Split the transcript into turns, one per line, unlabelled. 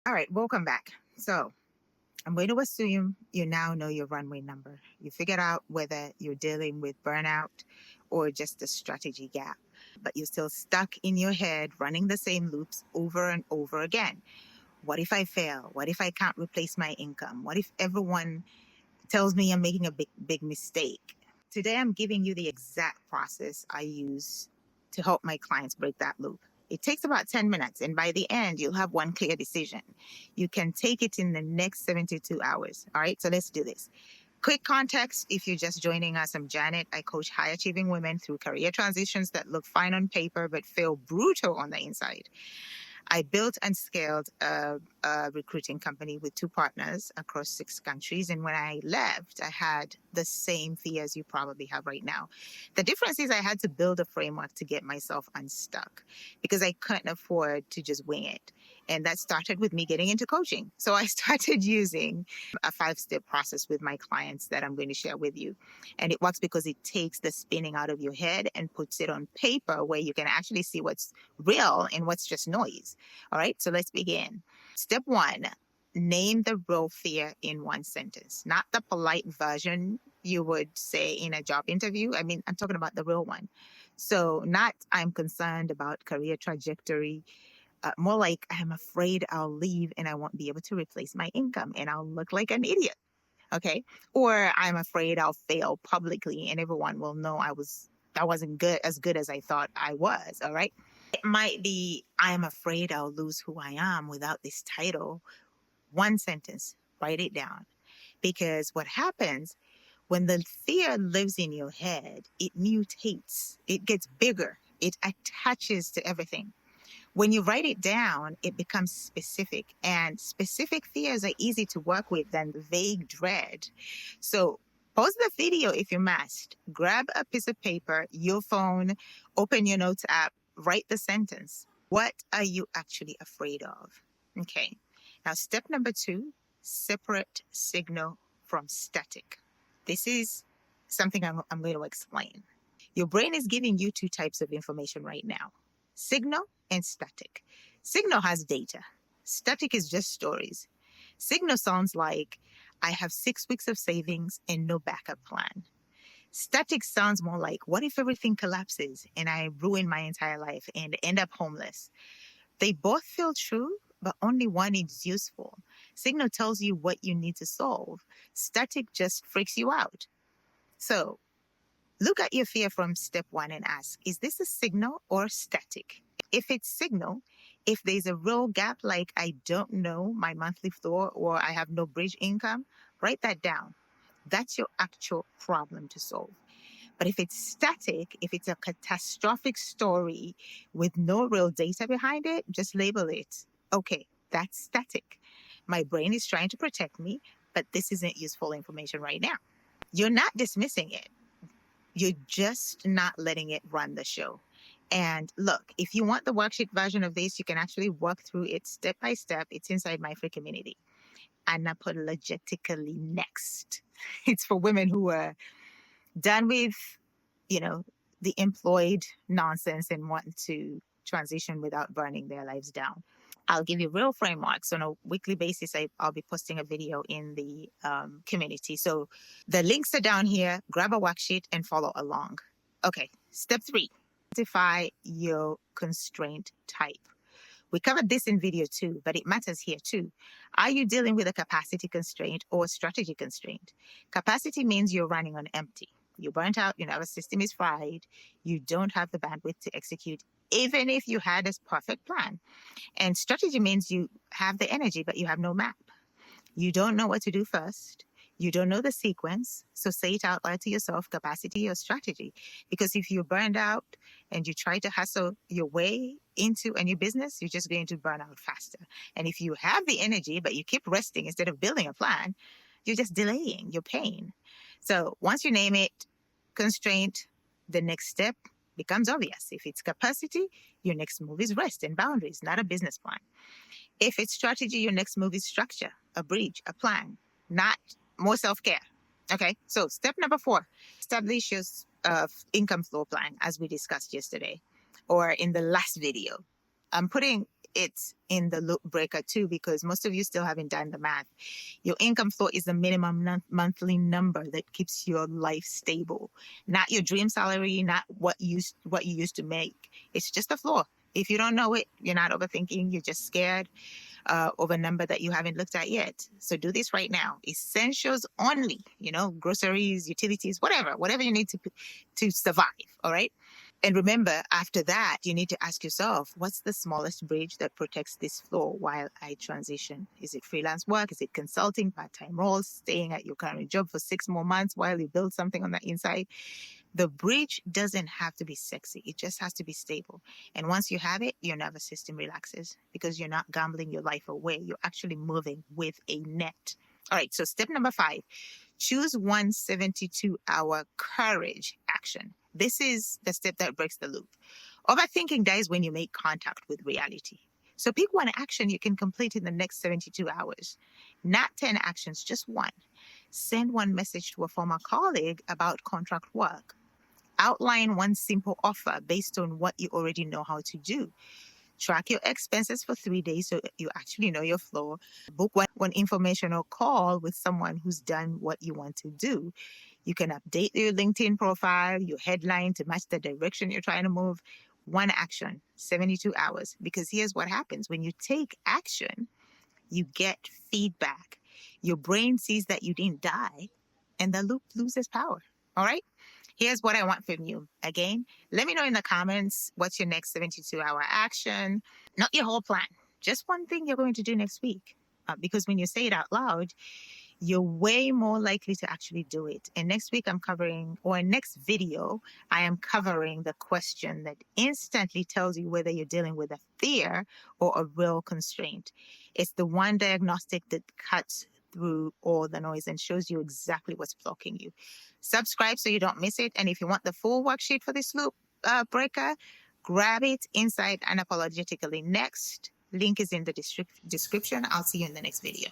All right, welcome back. So I'm going to assume you now know your runway number. You figured out whether you're dealing with burnout or just a strategy gap, but you're still stuck in your head running the same loops over and over again. What if I fail? What if I can't replace my income? What if everyone tells me I'm making a big mistake? Today, I'm giving you the exact process I use to help my clients break that loop. It takes about 10 minutes, and by the end, you'll have one clear decision. You can take it in the next 72 hours. All right, so let's do this. Quick context if you're just joining us, I'm Janet. I coach high achieving women through career transitions that look fine on paper but feel brutal on the inside. I built and scaled a recruiting company with two partners across 6 countries. And when I left, I had the same fears you probably have right now. The difference is I had to build a framework to get myself unstuck because I couldn't afford to just wing it. And that started with me getting into coaching. So I started using a 5-step process with my clients that I'm going to share with you. And it works because it takes the spinning out of your head and puts it on paper where you can actually see what's real and what's just noise. All right, so let's begin. Step 1, name the real fear in one sentence, not the polite version you would say in a job interview. I mean, I'm talking about the real one. So, not I'm concerned about career trajectory, more like I'm afraid I'll leave and I won't be able to replace my income and I'll look like an idiot. Okay. Or I'm afraid I'll fail publicly and everyone will know I wasn't good as I thought I was. All right. It might be, I'm afraid I'll lose who I am without this title. One sentence, write it down. Because what happens when the fear lives in your head, it mutates, it gets bigger, it attaches to everything. When you write it down, it becomes specific, and specific fears are easy to work with than vague dread. So pause the video if you must. Grab a piece of paper, your phone, open your notes app, write the sentence. What are you actually afraid of? Okay. Now, step number 2, separate signal from static. This is something I'm going to explain. Your brain is giving you 2 types of information right now: signal and static. Signal has data. Static is just stories. Signal sounds like, I have 6 weeks of savings and no backup plan. Static sounds more like, what if everything collapses and I ruin my entire life and end up homeless? They both feel true, but only one is useful. Signal tells you what you need to solve. Static just freaks you out. So look at your fear from step 1 and ask, is this a signal or static? If it's signal, if there's a real gap like I don't know my monthly floor or I have no bridge income, write that down. That's your actual problem to solve. But if it's static, if it's a catastrophic story with no real data behind it, just label it. Okay, that's static. My brain is trying to protect me, but this isn't useful information right now. You're not dismissing it. You're just not letting it run the show. And look, if you want the worksheet version of this, you can actually work through it step by step. It's inside my free community. Unapologetically next. It's for women who are done with, you know, the employed nonsense and want to transition without burning their lives down. I'll give you real frameworks on a weekly basis. I'll be posting a video in the community. So the links are down here. Grab a worksheet and follow along. Okay, step 3, identify your constraint type. We covered this in video 2, but it matters here too. Are you dealing with a capacity constraint or a strategy constraint? Capacity means you're running on empty. You're burnt out, your nervous system is fried, you don't have the bandwidth to execute, even if you had a perfect plan. And strategy means you have the energy, but you have no map. You don't know what to do first. You don't know the sequence. So say it out loud to yourself, capacity or strategy. Because if you're burned out and you try to hustle your way into a new business, you're just going to burn out faster. And if you have the energy, but you keep resting instead of building a plan, you're just delaying your pain. So once you name it constraint, the next step becomes obvious. If it's capacity, your next move is rest and boundaries, not a business plan. If it's strategy, your next move is structure, a bridge, a plan, not more self-care. Okay, so step number 4, establish your income flow plan, as we discussed yesterday or in the last video. I'm putting it in the loop breaker too, because most of you still haven't done the math. Your income floor is the minimum monthly number that keeps your life stable, not your dream salary, not what you used to make. It's just a floor. If you don't know it, you're not overthinking. You're just scared of a number that you haven't looked at yet. So do this right now. Essentials only. Groceries, utilities, whatever you need to survive. All right. And remember, after that, you need to ask yourself, what's the smallest bridge that protects this floor while I transition? Is it freelance work? Is it consulting, part-time roles, staying at your current job for 6 more months while you build something on the inside? The bridge doesn't have to be sexy. It just has to be stable. And once you have it, your nervous system relaxes because you're not gambling your life away. You're actually moving with a net. All right, so step number 5. Choose one 72-hour courage action. This is the step that breaks the loop. Overthinking dies when you make contact with reality. So pick one action you can complete in the next 72 hours. Not 10 actions, just one. Send one message to a former colleague about contract work. Outline one simple offer based on what you already know how to do. Track your expenses for 3 days so you actually know your flow. Book one informational call with someone who's done what you want to do. You can update your LinkedIn profile, your headline to match the direction you're trying to move. One action, 72 hours. Because here's what happens. When you take action, you get feedback. Your brain sees that you didn't die, and the loop loses power. All right? Here's what I want from you. Again, let me know in the comments what's your next 72-hour action. Not your whole plan, just one thing you're going to do next week. Because when you say it out loud, you're way more likely to actually do it. And next week next video, I am covering the question that instantly tells you whether you're dealing with a fear or a real constraint. It's the one diagnostic that cuts through all the noise and shows you exactly what's blocking you. Subscribe so you don't miss it. And if you want the full worksheet for this loop breaker, grab it inside Unapologetically Next. Link is in the description. I'll see you in the next video.